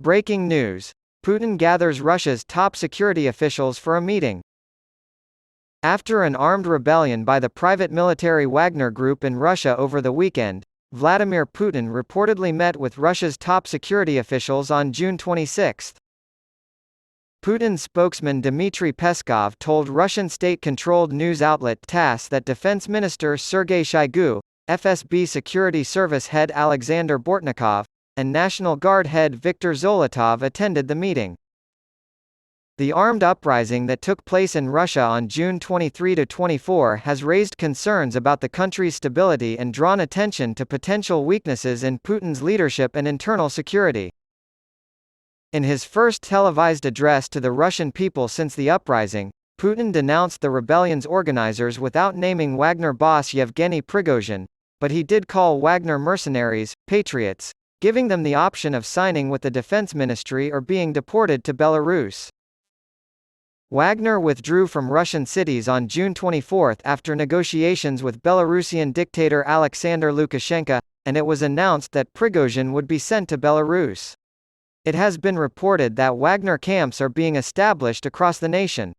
Breaking news. Putin gathers Russia's top security officials for a meeting. After an armed rebellion by the private military Wagner Group in Russia over the weekend, Vladimir Putin reportedly met with Russia's top security officials on June 26. Putin's spokesman Dmitry Peskov told Russian state-controlled news outlet TASS that Defense Minister Sergei Shoigu, FSB Security Service head Alexander Bortnikov, and National Guard head Viktor Zolotov attended the meeting. The armed uprising that took place in Russia on June 23–24 has raised concerns about the country's stability and drawn attention to potential weaknesses in Putin's leadership and internal security. In his first televised address to the Russian people since the uprising, Putin denounced the rebellion's organizers without naming Wagner boss Yevgeny Prigozhin, but he did call Wagner mercenaries patriots, giving them the option of signing with the defense ministry or being deported to Belarus. Wagner withdrew from Russian cities on June 24 after negotiations with Belarusian dictator Alexander Lukashenko, and it was announced that Prigozhin would be sent to Belarus. It has been reported that Wagner camps are being established across the nation.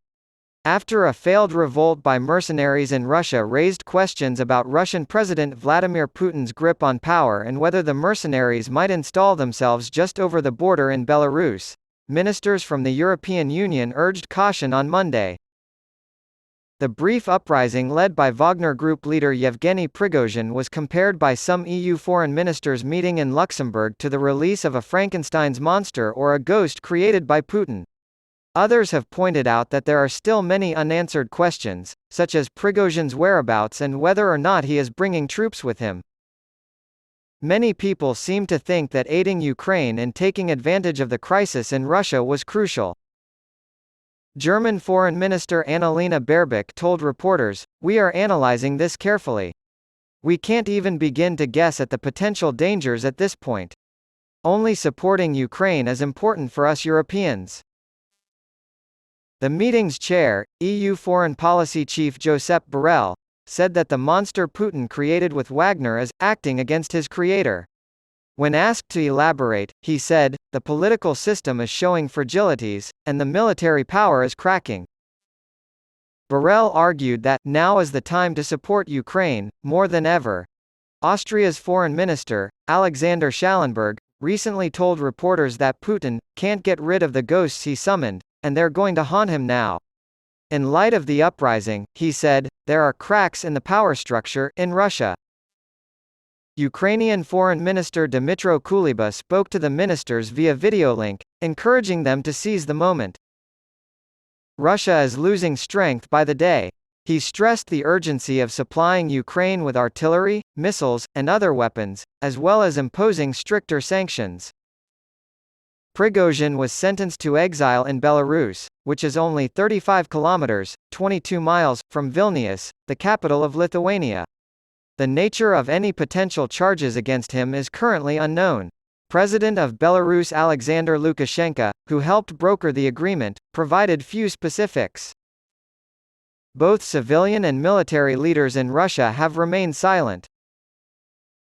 After a failed revolt by mercenaries in Russia raised questions about Russian President Vladimir Putin's grip on power and whether the mercenaries might install themselves just over the border in Belarus, ministers from the European Union urged caution on Monday. The brief uprising led by Wagner Group leader Yevgeny Prigozhin was compared by some EU foreign ministers meeting in Luxembourg to the release of a Frankenstein's monster or a ghost created by Putin. Others have pointed out that there are still many unanswered questions, such as Prigozhin's whereabouts and whether or not he is bringing troops with him. Many people seem to think that aiding Ukraine and taking advantage of the crisis in Russia was crucial. German Foreign Minister Annalena Baerbock told reporters, "We are analyzing this carefully. We can't even begin to guess at the potential dangers at this point. Only supporting Ukraine is important for us Europeans." The meeting's chair, EU Foreign Policy Chief Josep Borrell, said that the monster Putin created with Wagner is acting against his creator. When asked to elaborate, he said, "The political system is showing fragilities, and the military power is cracking." Borrell argued that, "Now is the time to support Ukraine, more than ever." Austria's foreign minister, Alexander Schallenberg, recently told reporters that Putin can't get rid of the ghosts he summoned, and they're going to haunt him now. In light of the uprising, he said, "There are cracks in the power structure in Russia." Ukrainian Foreign Minister Dmytro Kuleba spoke to the ministers via video link, encouraging them to seize the moment. Russia is losing strength by the day. He stressed the urgency of supplying Ukraine with artillery, missiles, and other weapons, as well as imposing stricter sanctions. Prigozhin was sentenced to exile in Belarus, which is only 35 kilometers, 22 miles, from Vilnius, the capital of Lithuania. The nature of any potential charges against him is currently unknown. President of Belarus Alexander Lukashenko, who helped broker the agreement, provided few specifics. Both civilian and military leaders in Russia have remained silent.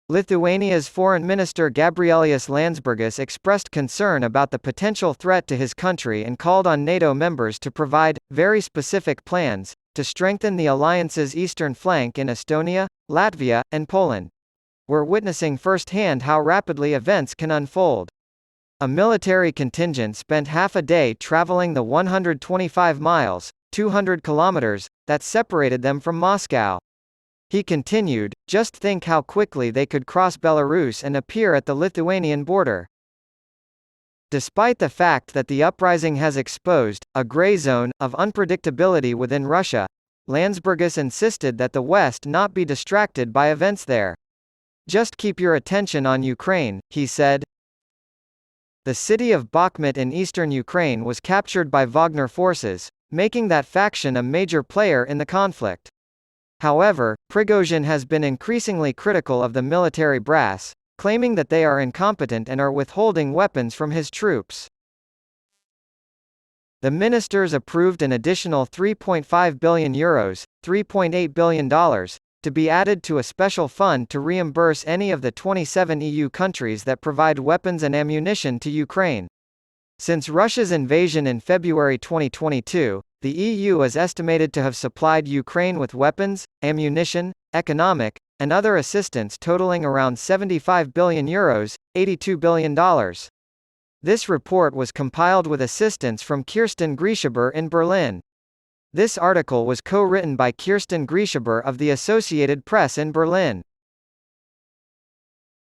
Lithuania's Foreign Minister Gabrielius Landsbergis expressed concern about the potential threat to his country and called on NATO members to provide very specific plans to strengthen the alliance's eastern flank in Estonia, Latvia, and Poland. "We're witnessing firsthand how rapidly events can unfold." A military contingent spent half a day traveling the 125 miles, 200 kilometers, that separated them from Moscow. He continued, "Just think how quickly they could cross Belarus and appear at the Lithuanian border." Despite the fact that the uprising has exposed a gray zone of unpredictability within Russia, Landsbergis insisted that the West not be distracted by events there. "Just keep your attention on Ukraine," he said. The city of Bakhmut in eastern Ukraine was captured by Wagner forces, making that faction a major player in the conflict. However, Prigozhin has been increasingly critical of the military brass, claiming that they are incompetent and are withholding weapons from his troops. The ministers approved an additional €3.5 billion, $3.8 billion, to be added to a special fund to reimburse any of the 27 EU countries that provide weapons and ammunition to Ukraine. Since Russia's invasion in February 2022, the EU is estimated to have supplied Ukraine with weapons, ammunition, economic, and other assistance totaling around €75 billion, $82 billion. This report was compiled with assistance from Kirsten Grieshaber in Berlin. This article was co-written by Kirsten Grieshaber of the Associated Press in Berlin.